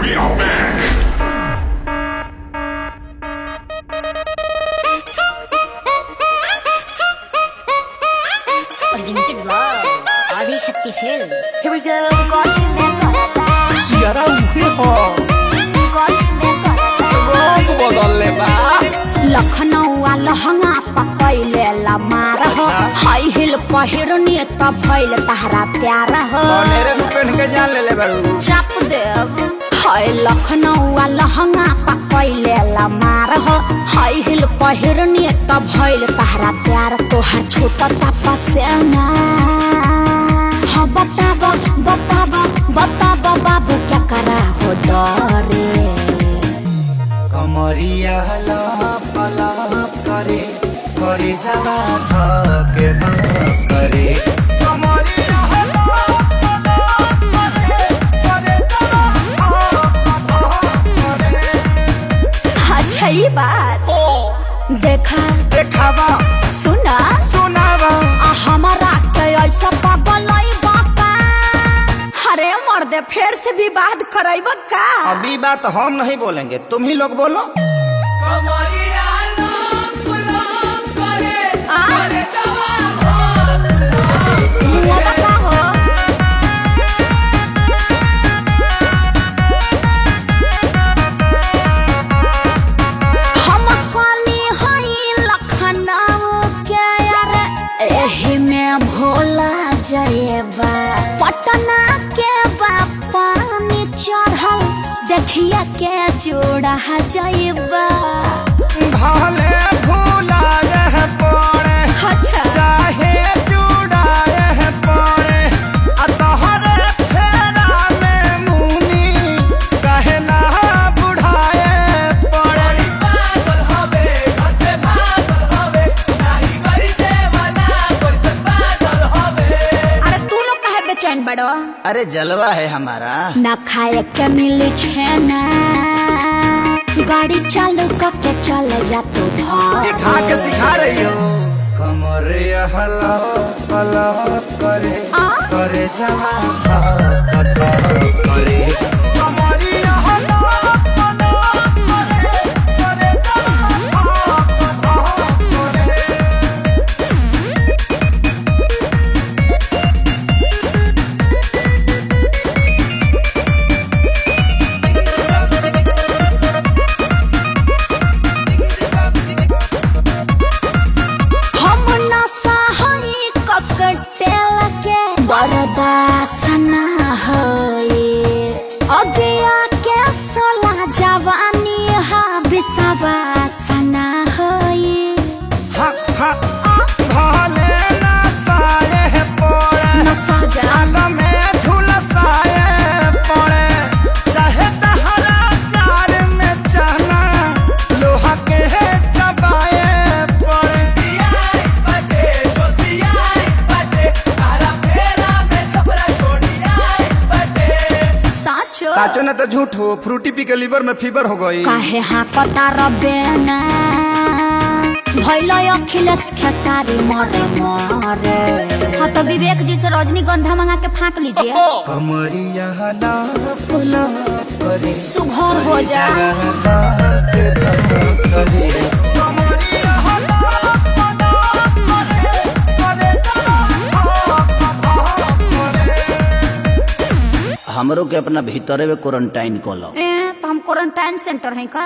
We are back. Presented by Adi Shakti Films. Here we go. सियारा उहे हो रंग बदलले बा लखनऊ लहंगा पकैले लमार हो हाई हिल पहिरनी त भइल तहरा प्यार हो नेरे नु पहन के जान ले बारू चाप देव हाय लखनऊ लहंगा पकैले लमार हो हाई हिल पहिरनी त भइल तहरा प्यार तोहर छोटा तपसेना हाँ बताबा बताबा बताबा बाबू क्या करा हो डरे कमरिया लप लप करे करे जवा धके करे कमरिया लप लप करे करे जवा धके अच्छा ये बात देखा देखावा सुना सुनावा हमारा ऐसा पागल बाका अरे मर्दे फिर से विवाद कराइबा का अभी बात हम नहीं बोलेंगे तुम ही लोग बोलो हम काली हई लखनऊ के यार एही में भोला जयबा पटना के पानी चढ़ल देखिया के जोड़ा जयबा भले भूला रह पड़े अच्छा चाहे जुड़ाए पड़े तोहरे फेरा में मुनी कहे ना बुढ़ाए पड़े पागल हवे घर से भागल हवे नहीं करी से वाला कोई से पागल हवे अरे तू लोग काहे बेचैन बड़ो अरे जलवा है हमारा ना खाए के मिली छेना गाड़ी चालू करके चले जा तू दिखा के सिखा रही हो कमरे हला हला करे करे जवा करे कमरे हला हला करे करे जवा करे बरदासना अगिया के सोला जवानी हा विश्वासना भले ना साए पड़े न साजा आग में झुलसाए पड़े चाहे तहरा प्यार में चना लोहा के चबाए पड़े सियाई बटे जो सियाई बटे तारा फेरा में छपरा छोड़ी आई बटे साचो साचो न तो झूठ हो फ्रूटी पी के लीवर में फीवर हो गई काहे हाँ पता रबेना भैलो अखिलेश खेसारी मरे मरे हाँ तो विवेक जी से रजनीगंधा मंगा के फाँक लीजिए कमरिया लप लप करे सुघर हो जा हमरो के अपना भीतरे में क्वारंटाइन कलो तो हम क्वारंटाइन सेंटर है का।